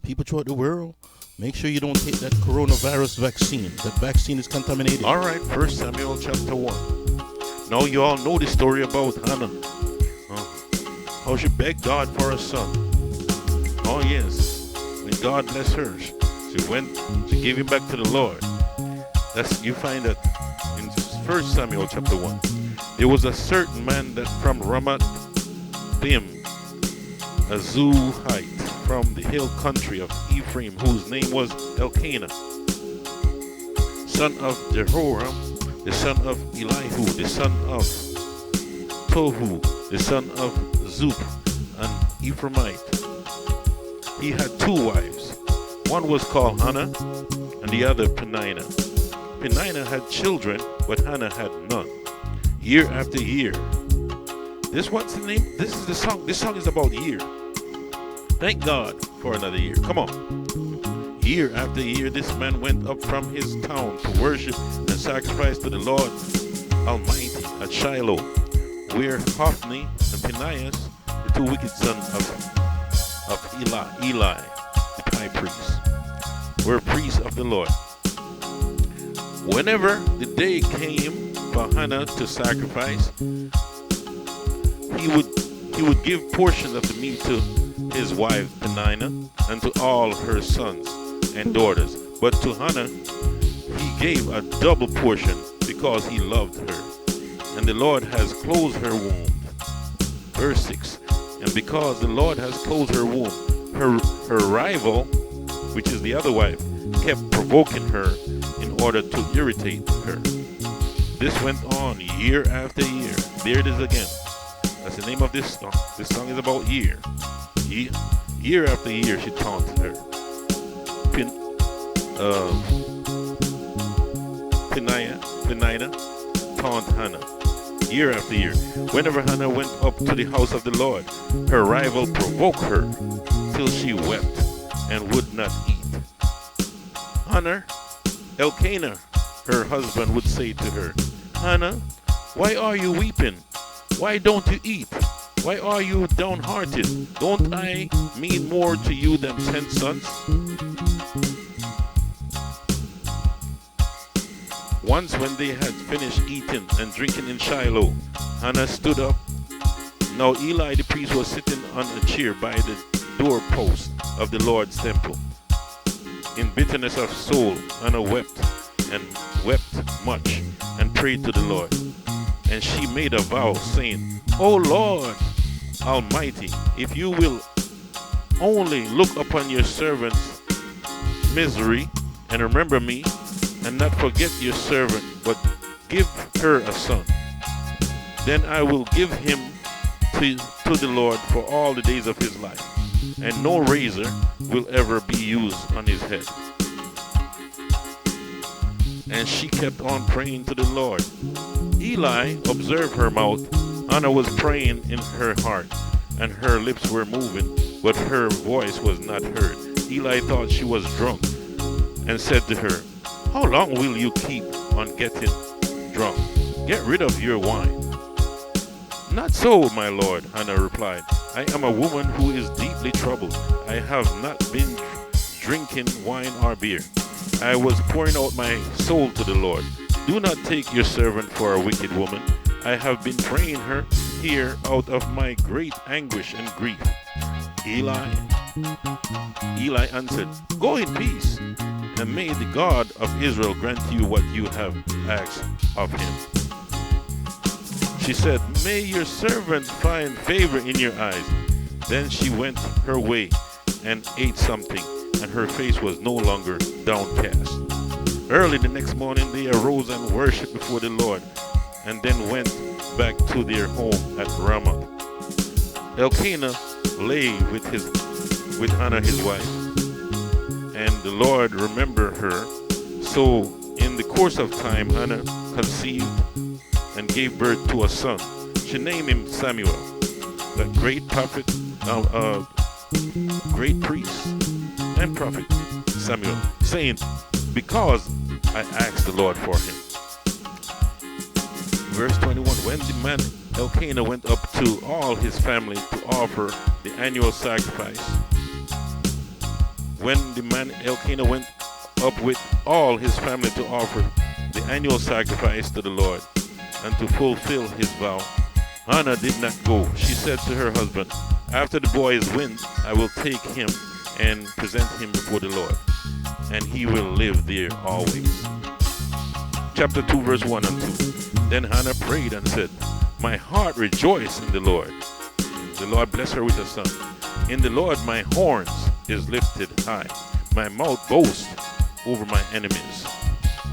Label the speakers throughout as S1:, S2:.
S1: people throughout the world, make sure you don't take that coronavirus vaccine. That vaccine is contaminated.
S2: All right, First Samuel chapter 1. Now you all know the story about Hannah. How she begged God for a son. Oh yes, when God blessed her, she gave him back to the Lord. You find that in First Samuel chapter 1. There was a certain man that from Ramat Thim, a Zuhite, from the hill country of Ephraim, whose name was Elkanah, son of Jehoram, the son of Elihu, the son of Tohu, the son of Zub, an Ephraimite. He had two wives. One was called Hannah, and the other Peninnah. Peninnah had children, but Hannah had none. Year after year. What's the name? This is the song. This song is about year. Thank God for another year. Come on. Year after year, this man went up from his town to worship and sacrifice to the Lord Almighty at Shiloh, where Hophni and Phinehas, the two wicked sons of Eli, the high priest, were priests of the Lord. Whenever the day came for Hannah to sacrifice, he would give portions of the meat to his wife Peninnah and to all her sons and daughters. But to Hannah he gave a double portion because he loved her. And the Lord has closed her womb. Verse 6. And because the Lord has closed her womb, her rival, which is the other wife, kept provoking her in order to irritate her. This went on year after year. There it is again. That's the name of this song. This song is about year. Year after year she taunted her. Peninnah taunted Hannah. Year after year. Whenever Hannah went up to the house of the Lord, her rival provoked her till she wept and would not eat. Hannah, Elkanah, her husband, would say to her, Hannah, why are you weeping? Why don't you eat? Why are you downhearted? Don't I mean more to you than 10 sons? Once when they had finished eating and drinking in Shiloh, Hannah stood up. Now Eli the priest was sitting on a chair by the doorpost of the Lord's temple. In bitterness of soul, Hannah wept much and prayed to the Lord. And she made a vow, saying, O Lord Almighty, if you will only look upon your servant's misery and remember me, and not forget your servant, but give her a son, then I will give him to the Lord for all the days of his life, and no razor will ever be used on his head. And she kept on praying to the Lord. Eli observed her mouth. Hannah was praying in her heart, and her lips were moving, but her voice was not heard. Eli thought she was drunk, and said to her, How long will you keep on getting drunk? Get rid of your wine. Not so, my lord, Hannah replied. I am a woman who is deeply troubled. I have not been drinking wine or beer. I was pouring out my soul to the Lord. Do not take your servant for a wicked woman. I have been praying her here out of my great anguish and grief. Eli answered, Go in peace, and may the God of Israel grant you what you have asked of him. She said, May your servant find favor in your eyes. Then she went her way and ate something, and her face was no longer downcast. Early the next morning they arose and worshipped before the Lord, and then went back to their home at Ramah. Elkanah lay with Hannah his wife, and the Lord remembered her. So in the course of time Hannah conceived and gave birth to a son. She named him Samuel, the great prophet, great priest and prophet Samuel, saying, Because I asked the Lord for him. Verse 21, when the man Elkanah went up to all his family to offer the annual sacrifice, When the man Elkanah went up with all his family to offer the annual sacrifice to the Lord and to fulfill his vow, Hannah did not go. She said to her husband, after the boys win, I will take him and present him before the Lord, and he will live there always. Chapter 2, verse 1 and 2. Then Hannah prayed and said, my heart rejoiced in the Lord. The Lord blessed her with a son. In the Lord my horns is lifted high. My mouth boasts over my enemies.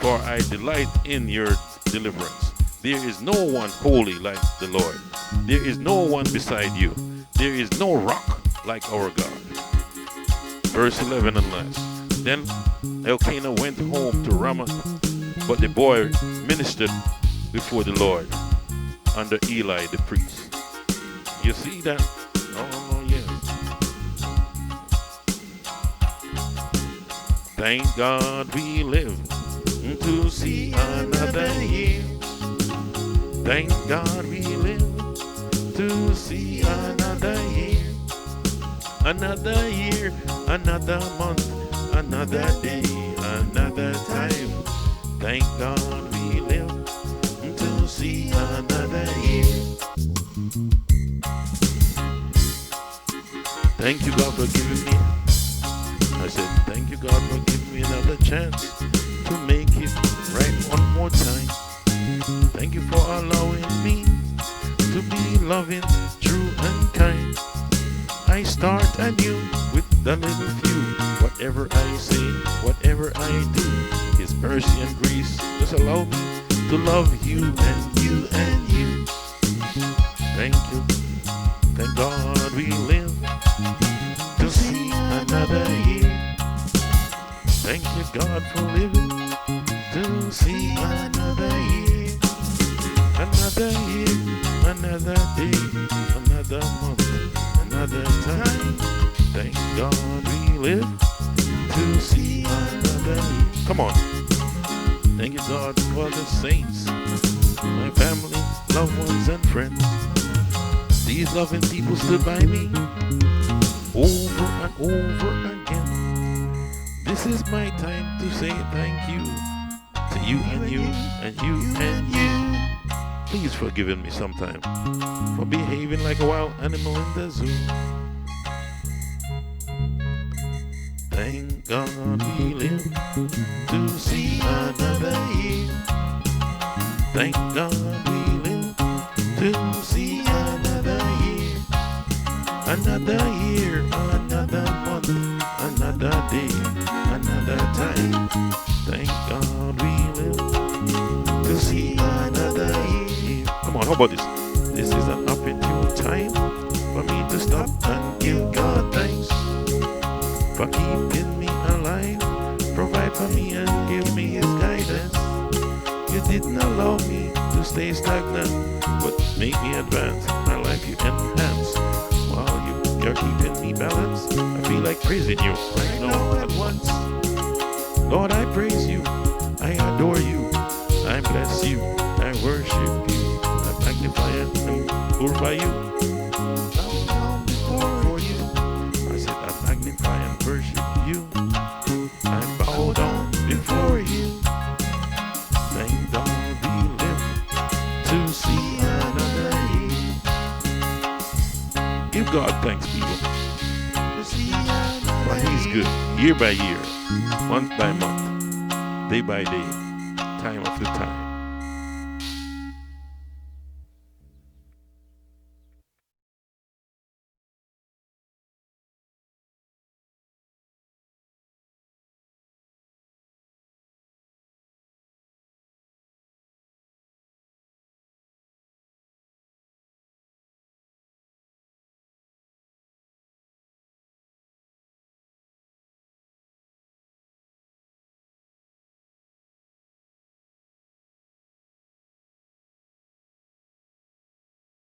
S2: For I delight in your deliverance. There is no one holy like the Lord. There is no one beside you. There is no rock like our God. Verse 11 and last. Then Elkanah went home to Ramah, but the boy ministered before the Lord under Eli the priest. You see that? Oh, yes. Thank God we live to see another year. Thank God we live to see another year. Another year, another month, another day, another time. Thank God we live to see another year. Thank you, God, for giving me. I said, thank you, God, for giving me another chance to make it right one more time. Thank you for allowing me to be loving, true, and kind. I start anew with the little few. Whatever I say, whatever I do, His mercy and grace just allow me to love you and you and you. Thank you. Thank God we live to see another year. Thank you, God, for living to see another year. Another year, another day, another month, another time. Thank God we live to see another year. Come on. Thank you, God, for the saints, my family, loved ones, and friends. These loving people stood by me over and over again. This is my time to say thank you to you and you and you and you. Please forgive me sometime for behaving like a wild animal in the zoo. Thank God we live to see another year. Thank God we live to see another year. Another year, another month, another day, another time. Thank God we live to see another year. Come on, how about this? This is an opportune time for me to stop and give God thanks for keeping me alive, provide for me and give me His guidance. You didn't allow me to stay stagnant, but make me advance, my life you enhance. While you're keeping me balanced, I feel like praising you right now at once. Lord, I praise you, I adore you, I bless you, I worship you, I magnify and glorify you. Before you, I said I magnify and worship you, I bow down before you. Thank God we live to see another year. Give God thanks, people, for He's good, year by year, month by month, day by day, time after time.